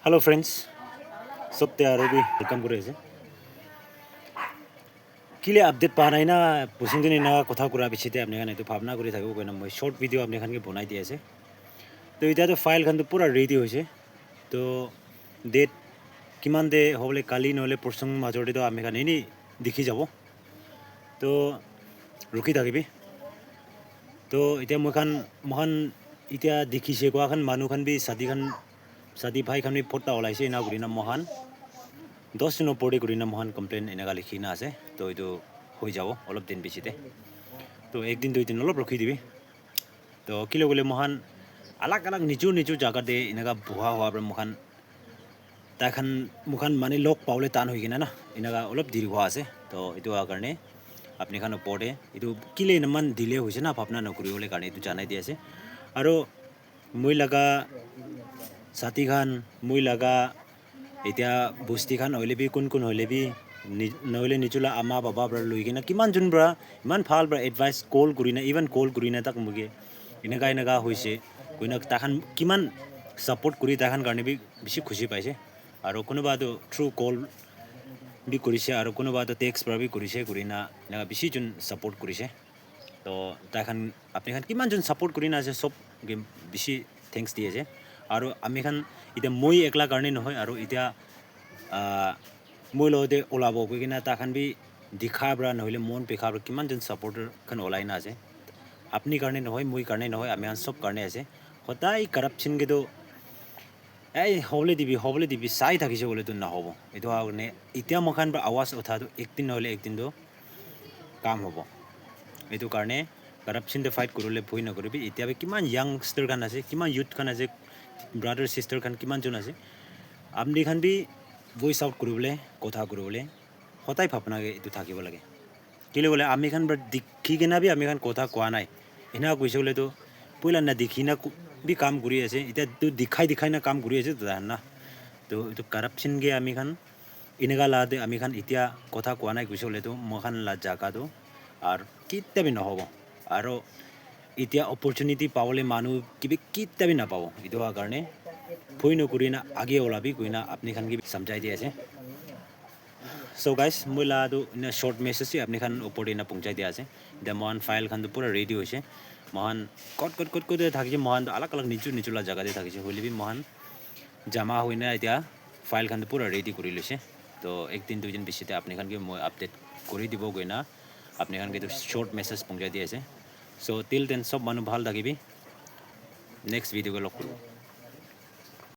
Hello friends, सब तैयार हो भी वेलकम करे আছে কিলে আপডেট পা নাই না পছন্দিনী না কথা कुरा পিছিতে আপনি খান এটো ভাবনা কৰি থাকিব কইনা মই শর্ট ভিডিও আপনি খানকে বনাই দি আছে তো এটা তো ফাইল খান তো পুরা রেডি হইছে তো ডেট কিমান দে হবলে কালি নহলে পরশু মাজতে তো আমি খান এনি দেখি যাব তো রুকি থাকিবি তো এটা মহান এটা দেখিছে কোয়া খান মানুহ খান বি সাদি ভাই খান বি ফটা ওলাইছে না গুরিনা মহান 10 দিনৰ পৰে কৰিনা মহান কমপ্লেইন এনেকা লিখি না আছে তো এইটো হৈ যাব অলপ দিন পিছতে তো একদিন দুই দিন অলপ ৰখি দিবি তো কিলো গলে মহান আলাগ আলাগ নিচু জায়গাতে এনেকা বুহা হোৱাৰ মহান তাখান মুখান মানে লগ পাওলে টান হৈ কিনা না এনেকা অলপ দীৰ্ঘ আছে তো এইটো কাৰণে আপনি খান ওপৰতে এইটো কিলে ইমান দিলে হৈছে না ভাবনা নকৰিবলৈ কাৰণে এইটো জানাই দি আছে আৰু মই লগা সাথী খান মই লগা এতিয়া বস্তি খান হইলেবি কোন হইলেবি নহলে নিচুলা আমা বাবা ব্রা লই কিনা কিমান জন ব্রা ইমান ভাল ব্রা এডভাইস কল করিনা ইভেন কল করিনা তাক মুগে এনেকা হইছে কইনা তাখান কিমান সাপোর্ট করি তাখান কারণে বি বেশি খুশি পাইছে আর কোনোবা তো থ্রু কল বি করিছে আর কোনোবা তো টেক্সট ব্রা বি করিছে করিনা এনেকা বেশি জন সাপোর্ট করিছে তো তাখান আপনি খান কিমান জন সাপোর্ট করিনা আছে সব বেশি থ্যাঙ্কস দিয়েছে আর আমি খান এটা মই একলা কারণে নহয় আর এটা মই লগতে ওলাব গৈ কিনা তাখান বি দেখাব্রা নহলে মন পেখাব্রা কিমান জন সাপোর্টার খান ওলাই না আছে আপনি কারণে নহয় মই কারণে নহয় আমি সব কারণে আছে সদায় কারাপশন কে তো এই হবলে দিবি চাই থাকিছে বলে তো নহব এইটো কাৰণে এতিয়া মখান আৱাজ উঠাটো একদিন নহলে একদিন তো কাম হ'ব এইটো কাৰণে কাৰাপশন ফাইট কৰিলে ভয় নকৰিবি এতিয়া কিমান ইয়াংস্টার খান আছে কিমান ইউথ খান আছে ব্রাদার সিস্টার খান কিমান জন আছে আপনি খান বি ভয়েস আউট কৰিবলৈ কথা কৰিবলৈ সদায় ভাবনাকে এইটো থাকিব লাগে কেলে বলে আমি খান দেখি কিনা বি আমি খান কথা কোৱা নাই এনা কৈছে বলে তো পইলা না দেখি না বি কাম কৰি আছে এতিয়া তো দেখাই না কাম কৰি আছে তো না তো এইটো কাৰাপশন গে আমি খান এনেকা লাদে আমি খান এতিয়া কথা কোৱা নাই কৈছে বলে তো মখান লা জাগাটো আর কিতাবি নহব আর এতিয়া অপরচুনিটি পাওলে মানুহ কিতাবি নাপাব এইটো কাৰণে ভয় নকৰি না আগে ওলাবি কইনা আপনি খান কি সমঝাই দি আছে সো গাইস মই লাদু ইনা শর্ট মেসেজ আপনি খান উপরে না পৌঁছাই দিয়া আছে দা মহান ফাইল খান তো পুরা রেডি হইছে মহান কট থাকিছে মহান আলাগ আলাগ নিচুলা জায়গাতে থাকিছে হইলেবি মহান জামা হইনা এতিয়া ফাইল খান তো পুরা রেডি কৰি লৈছে তো একদিন দুই দিন পিছতে আপনি খান কি মই আপডেট কৰি দিব গইনা আপনি খান কি তো শর্ট মেসেজ পৌঁছাই দি আছে সো টিল দেন সব মানুহ ভাল থাকিবি নেক্সট ভিডিও লগ করব